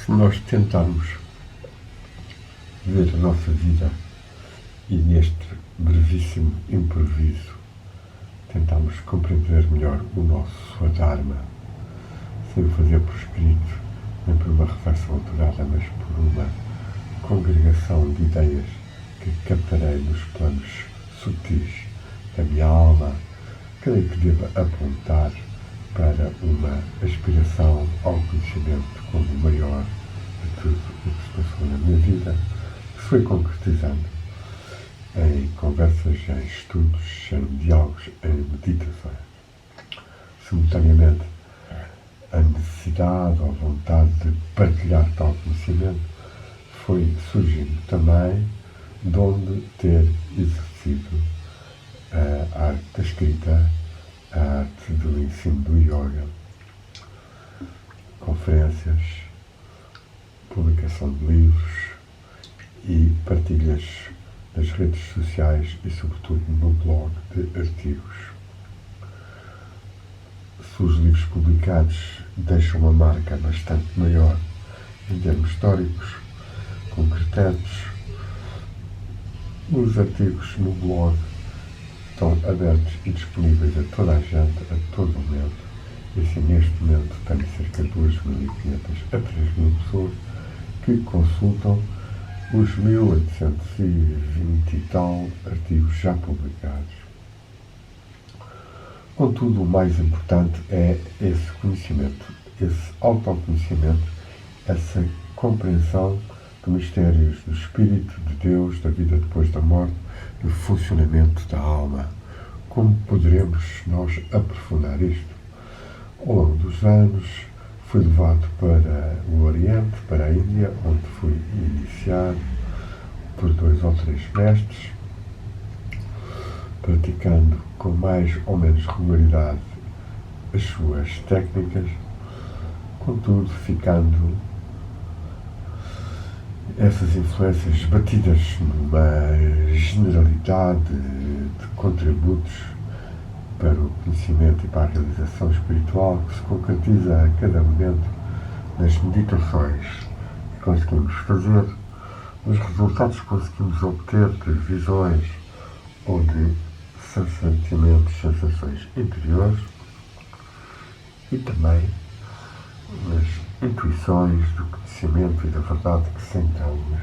Se nós tentarmos ver a nossa vida e neste brevíssimo improviso tentarmos compreender melhor o nosso Dharma, sem o fazer por escrito, nem por uma reflexão autorada, mas por uma congregação de ideias que captarei nos planos sutis da minha alma, creio que deva apontar para uma aspiração ao conhecimento como o maior de tudo o que se passou na minha vida, que se foi concretizando em conversas, em estudos, em diálogos, em meditações. Simultaneamente, a necessidade ou a vontade de partilhar tal conhecimento foi surgindo também de onde ter exercido a arte da escrita, a arte do ensino do yoga, conferências, publicação de livros e partilhas nas redes sociais e, sobretudo, no blog de artigos. Se os livros publicados deixam uma marca bastante maior em termos históricos, concretos, os artigos no blog estão abertos e disponíveis a toda a gente, a todo momento. E assim, neste momento, tenho cerca de 2.500 a 3.000 pessoas que consultam os 1.820 e tal artigos já publicados. Contudo, o mais importante é esse conhecimento, esse autoconhecimento, essa compreensão dos mistérios do Espírito de Deus, da vida depois da morte, do funcionamento da alma. Como poderemos nós aprofundar isto? Ao longo dos anos, fui levado para o Oriente, para a Índia, onde fui iniciado por 2 ou 3 mestres, praticando com mais ou menos regularidade as suas técnicas, contudo ficando essas influências batidas numa generalidade de contributos para o conhecimento e para a realização espiritual que se concretiza a cada momento nas meditações que conseguimos fazer, nos resultados que conseguimos obter de visões ou de sentimentos, sensações interiores e também nas intuições do conhecimento e da verdade que sentamos.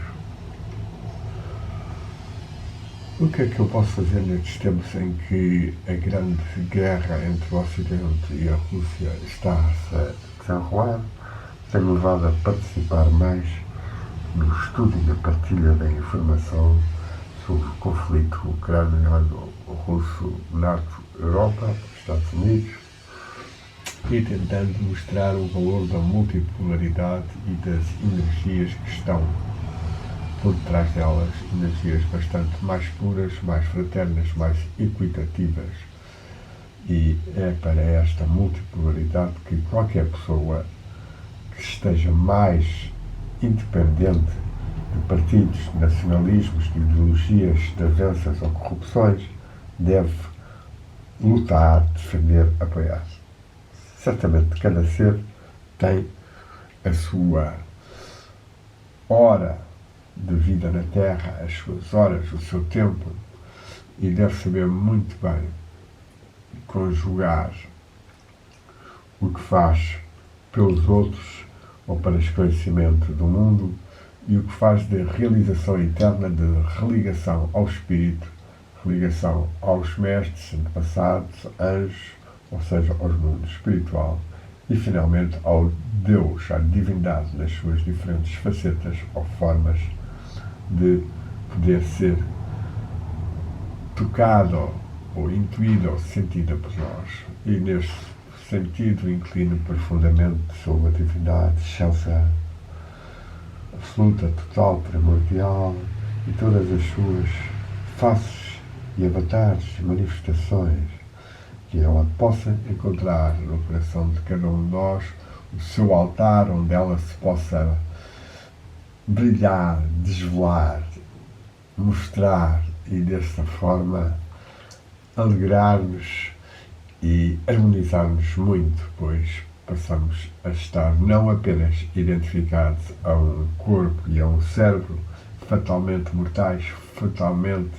O que é que eu posso fazer nestes tempos em que a grande guerra entre o Ocidente e a Rússia está-se a desenrolar? Tenho levado a participar mais no estudo e na partilha da informação sobre o conflito ucraniano-russo na Europa, Estados Unidos, e tentando mostrar o valor da multipolaridade e das energias que estão por detrás delas, energias bastante mais puras, mais fraternas, mais equitativas. E é para esta multipolaridade que qualquer pessoa que esteja mais independente de partidos, de nacionalismos, de ideologias, de avanças ou corrupções, deve lutar, defender, apoiar-se. Certamente cada ser tem a sua hora de vida na Terra, as suas horas, o seu tempo, e deve saber muito bem conjugar o que faz pelos outros ou para esclarecimento do mundo e o que faz de realização interna, de religação ao Espírito, religação aos mestres, antepassados, anjos, ou seja, ao mundo espiritual, e finalmente ao Deus, à divindade nas suas diferentes facetas ou formas de poder ser tocado ou intuído ou sentido por nós. E nesse sentido inclino profundamente sobre a divindade, excelsa, absoluta, total, primordial, e todas as suas faces e avatares e manifestações, que ela possa encontrar no coração de cada um de nós o seu altar onde ela se possa brilhar, desvelar, mostrar e desta forma alegrar-nos e harmonizar-nos muito, pois passamos a estar não apenas identificados a um corpo e a um cérebro fatalmente mortais, fatalmente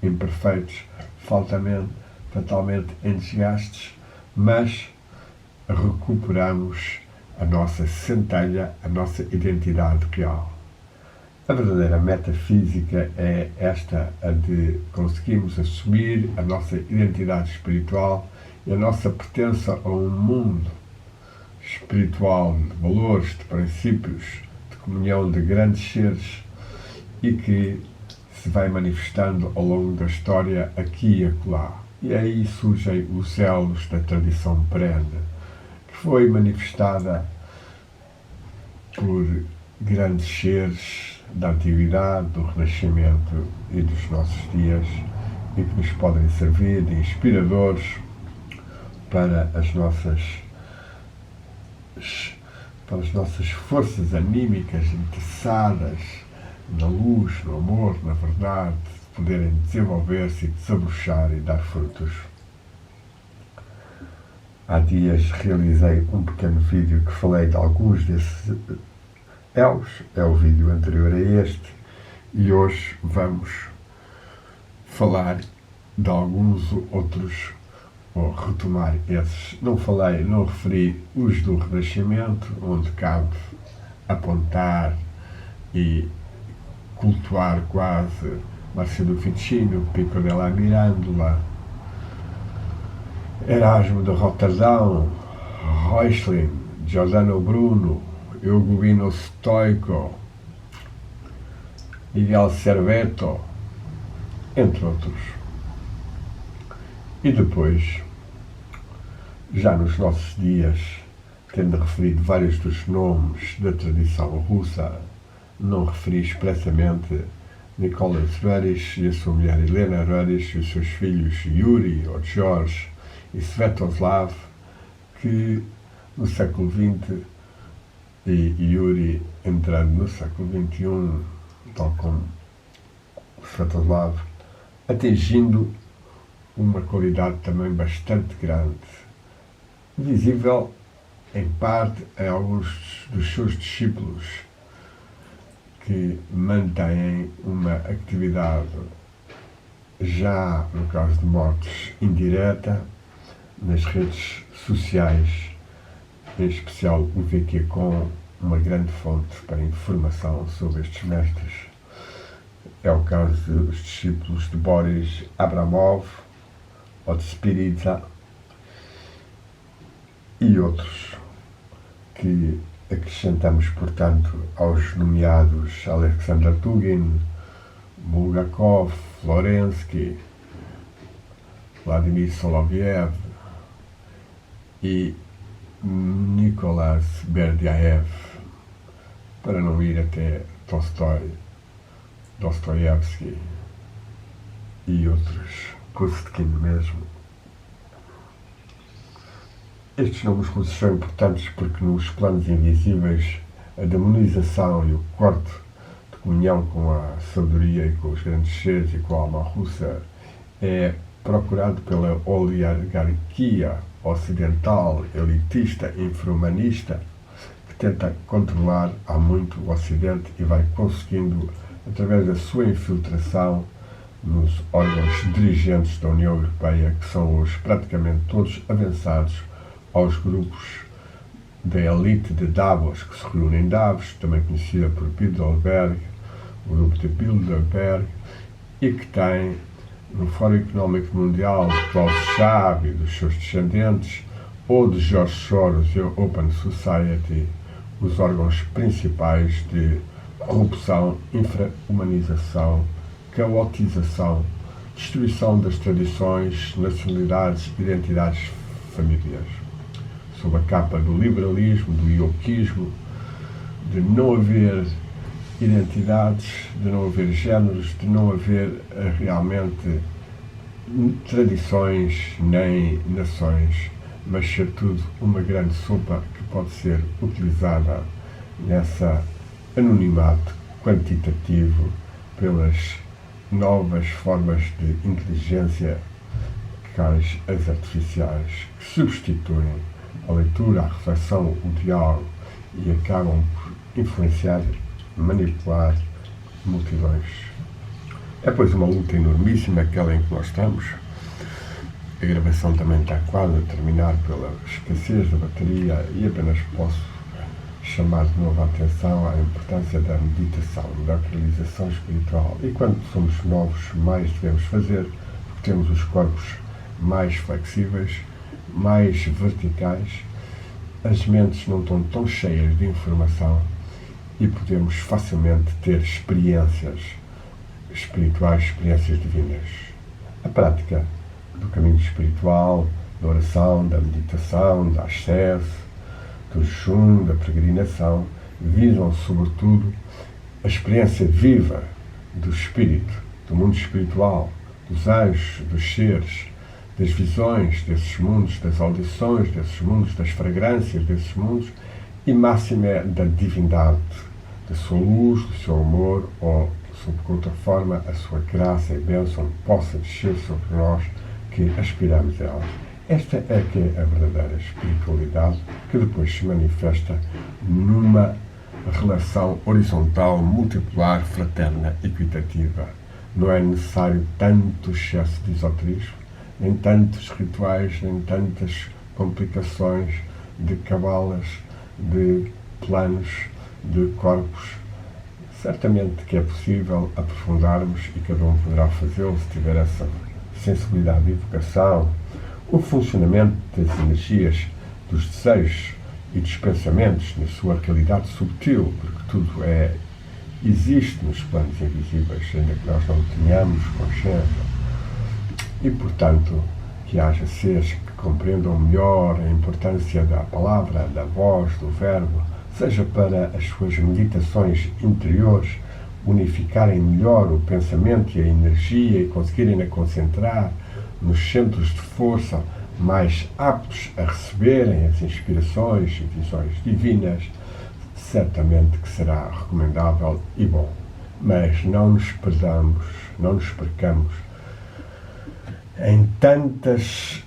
imperfeitos, fatalmente em desgastes, mas recuperamos a nossa centelha, a nossa identidade real. A verdadeira metafísica é esta, a de conseguirmos assumir a nossa identidade espiritual e a nossa pertença a um mundo espiritual de valores, de princípios, de comunhão de grandes seres e que se vai manifestando ao longo da história aqui e acolá. E aí surgem os elos da tradição perene, que foi manifestada por grandes seres da antiguidade, do Renascimento e dos nossos dias, e que nos podem servir de inspiradores para as nossas forças anímicas interessadas na luz, no amor, na verdade, poderem desenvolver-se e desabrochar e dar frutos. Há dias realizei um pequeno vídeo que falei de alguns desses elos, é o vídeo anterior a este, e hoje vamos falar de alguns outros, ou retomar esses. Não referi os do Renascimento, onde cabe apontar e cultuar quase Márcio do Ficino, Pico della Mirandola, Erasmo de Roterdão, Reuchlin, Giordano Bruno, Eugubino Stoico, Miguel Serveto, entre outros. E depois, já nos nossos dias, tendo referido vários dos nomes da tradição russa, não referi expressamente Nicholas Rerich e a sua mulher Helena Rerich e os seus filhos Yuri, ou George, e Svetoslav, que no século XX, e Yuri entrando no século XXI, tal como Svetoslav, atingindo uma qualidade também bastante grande, visível em parte em alguns dos seus discípulos, que mantêm uma atividade, já no caso de mortes, indireta, nas redes sociais, em especial o VQ, com uma grande fonte para informação sobre estes mestres. É o caso dos discípulos de Boris Abramov, ou de Spiriza, e outros que acrescentamos, portanto, aos nomeados Alexander Dugin, Bulgakov, Florensky, Vladimir Soloviev e Nikolai Berdyaev, para não ir até Tolstói, Dostoiévski e outros, Pushkin mesmo. Estes nomes russos são importantes porque nos planos invisíveis a demonização e o corte de comunhão com a sabedoria e com os grandes seres e com a alma russa é procurado pela oligarquia ocidental, elitista, infrahumanista, que tenta controlar há muito o Ocidente e vai conseguindo, através da sua infiltração nos órgãos dirigentes da União Europeia, que são hoje praticamente todos avançados aos grupos da elite de Davos, que se reúne em Davos, também conhecida por Bilderberg, o grupo de Bilderberg, e que tem no Fórum Económico Mundial de Klaus Schwab e dos seus descendentes, ou de George Soros e a Open Society, os órgãos principais de corrupção, infrahumanização, caotização, destruição das tradições, nacionalidades, identidades familiares. Sob a capa do liberalismo, do ioquismo, de não haver identidades, de não haver géneros, de não haver realmente tradições nem nações, mas ser tudo uma grande sopa que pode ser utilizada nessa anonimato quantitativo pelas novas formas de inteligência, quais as artificiais, que substituem a leitura, a reflexão, o diálogo e acabam por influenciar, manipular multidões. É, pois, uma luta enormíssima aquela em que nós estamos. A gravação também está quase a terminar pela escassez da bateria e apenas posso chamar de novo a atenção à importância da meditação, da realização espiritual. E quando somos novos, mais devemos fazer, porque temos os corpos mais flexíveis, mais verticais, as mentes não estão tão cheias de informação e podemos facilmente ter experiências espirituais, experiências divinas. A prática do caminho espiritual, da oração, da meditação, da ascese, do jejum, da peregrinação, visam sobretudo a experiência viva do espírito, do mundo espiritual, dos anjos, dos seres, das visões desses mundos, das audições desses mundos, das fragrâncias desses mundos e máxima é da divindade, da sua luz, do seu amor ou, sob outra forma, a sua graça e bênção possa descer sobre nós que aspiramos a ela. Esta é que é a verdadeira espiritualidade que depois se manifesta numa relação horizontal, multipolar, fraterna, equitativa. Não é necessário tanto excesso de esoterismo, nem tantos rituais, nem tantas complicações de cabalas, de planos, de corpos. Certamente que é possível aprofundarmos e cada um poderá fazê-lo se tiver essa sensibilidade de evocação, o funcionamento das energias, dos desejos e dos pensamentos na sua realidade subtil, porque tudo existe nos planos invisíveis, ainda que nós não tenhamos consciência. E, portanto, que haja seres que compreendam melhor a importância da palavra, da voz, do verbo, seja para as suas meditações interiores unificarem melhor o pensamento e a energia e conseguirem a concentrar nos centros de força mais aptos a receberem as inspirações e visões divinas, certamente que será recomendável e bom. Mas não nos perdamos, não nos percamos em tantos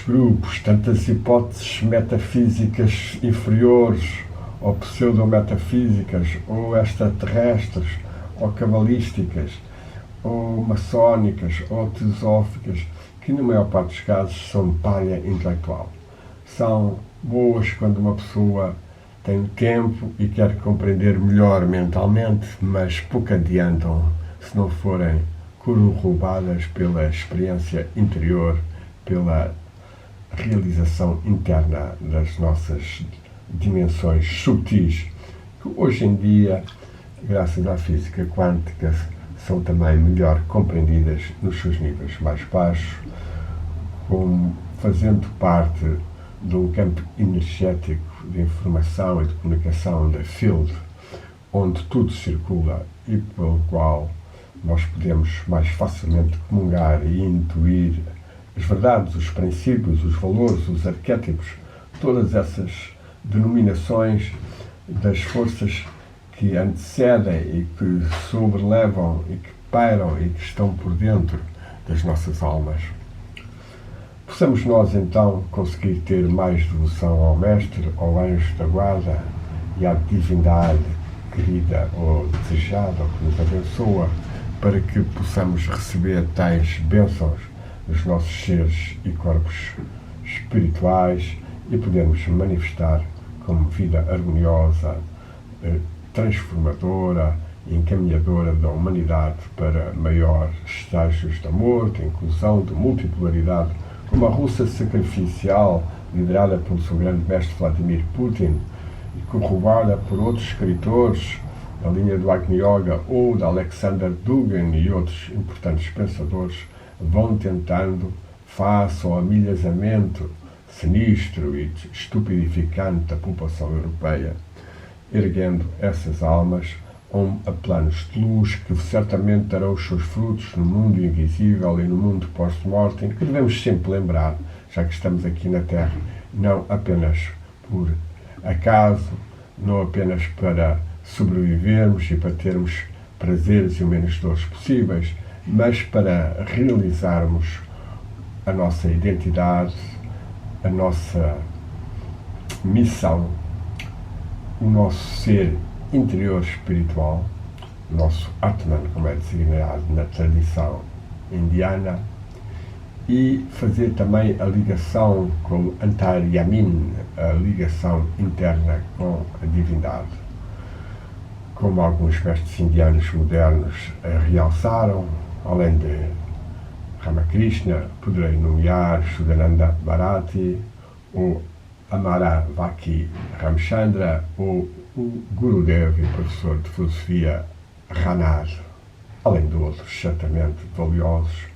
grupos, tantas hipóteses metafísicas inferiores, ou pseudo-metafísicas, ou extraterrestres, ou cabalísticas, ou maçónicas, ou teosóficas, que na maior parte dos casos são palha intelectual. São boas quando uma pessoa tem tempo e quer compreender melhor mentalmente, mas pouco adiantam se não forem corroboradas pela experiência interior, pela realização interna das nossas dimensões subtis, que hoje em dia, graças à física quântica, são também melhor compreendidas nos seus níveis mais baixos, como fazendo parte de um campo energético de informação e de comunicação da field, onde tudo circula e pelo qual nós podemos mais facilmente comungar e intuir as verdades, os princípios, os valores, os arquétipos, todas essas denominações das forças que antecedem e que sobrelevam e que pairam e que estão por dentro das nossas almas. Possamos nós, então, conseguir ter mais devoção ao Mestre, ao Anjo da Guarda e à divindade querida ou desejada, ou que nos abençoa, para que possamos receber tais bênçãos dos nossos seres e corpos espirituais e podermos manifestar como vida harmoniosa, transformadora e encaminhadora da humanidade para maiores estágios de amor, de inclusão, de multipolaridade, como a Rússia sacrificial, liderada pelo seu grande mestre Vladimir Putin, e corroborada por outros escritores da linha do Agni Yoga ou de Alexander Dugin e outros importantes pensadores, vão tentando, face ao amilhazamento sinistro e estupidificante da população europeia, erguendo essas almas a planos de luz que certamente darão os seus frutos no mundo invisível e no mundo post-mortem, que devemos sempre lembrar, já que estamos aqui na Terra, não apenas por acaso, não apenas para sobrevivermos e para termos prazeres e o menos dores possíveis, mas para realizarmos a nossa identidade, a nossa missão, o nosso ser interior espiritual, o nosso Atman, como é designado na tradição indiana, e fazer também a ligação com o Antaryamin, a ligação interna com a divindade. Como alguns mestres indianos modernos realçaram, além de Ramakrishna, poderei nomear Shuddhananda Bharati, o Amaravaki Ramchandra, ou o Gurudev e professor de filosofia Ranad, além de outros certamente valiosos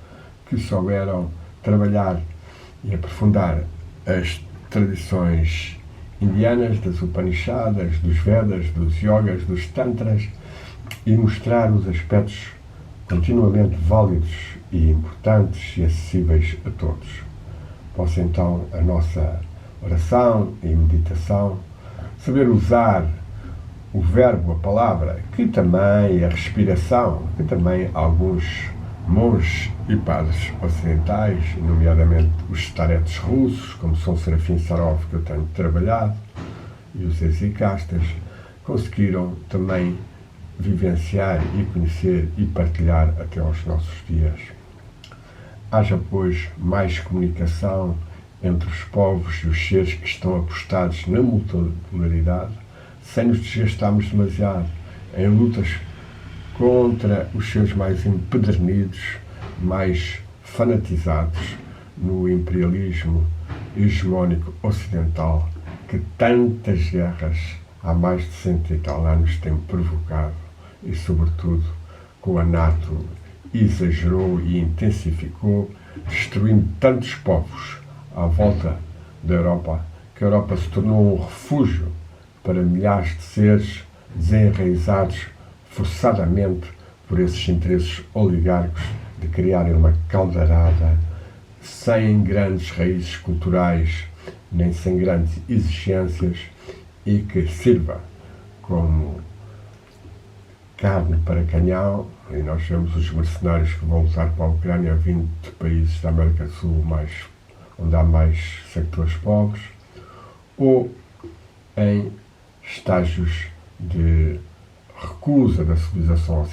que souberam trabalhar e aprofundar as tradições indianas, das Upanishads, dos Vedas, dos Yogas, dos Tantras, e mostrar os aspectos continuamente válidos e importantes e acessíveis a todos. Possa então a nossa oração e meditação saber usar o verbo, a palavra, que também a respiração, que também alguns monges e padres ocidentais, nomeadamente os staretes russos, como São Serafim Sarov, que eu tenho trabalhado, e os exicastas, conseguiram também vivenciar e conhecer e partilhar até aos nossos dias. Haja, pois, mais comunicação entre os povos e os seres que estão apostados na multipolaridade, sem nos desgastarmos demasiado em lutas contra os seus mais empedernidos, mais fanatizados no imperialismo hegemónico ocidental que tantas guerras há mais de 100 e tal anos tem provocado e, sobretudo, com a NATO exagerou e intensificou, destruindo tantos povos à volta da Europa, que a Europa se tornou um refúgio para milhares de seres desenraizados forçadamente por esses interesses oligárquicos de criarem uma caldeirada sem grandes raízes culturais, nem sem grandes exigências, e que sirva como carne para canhão. E nós vemos os mercenários que vão lutar para a Ucrânia vindo de países da América do Sul, onde há mais sectores pobres, ou em estágios de recusa da civilização ocidental.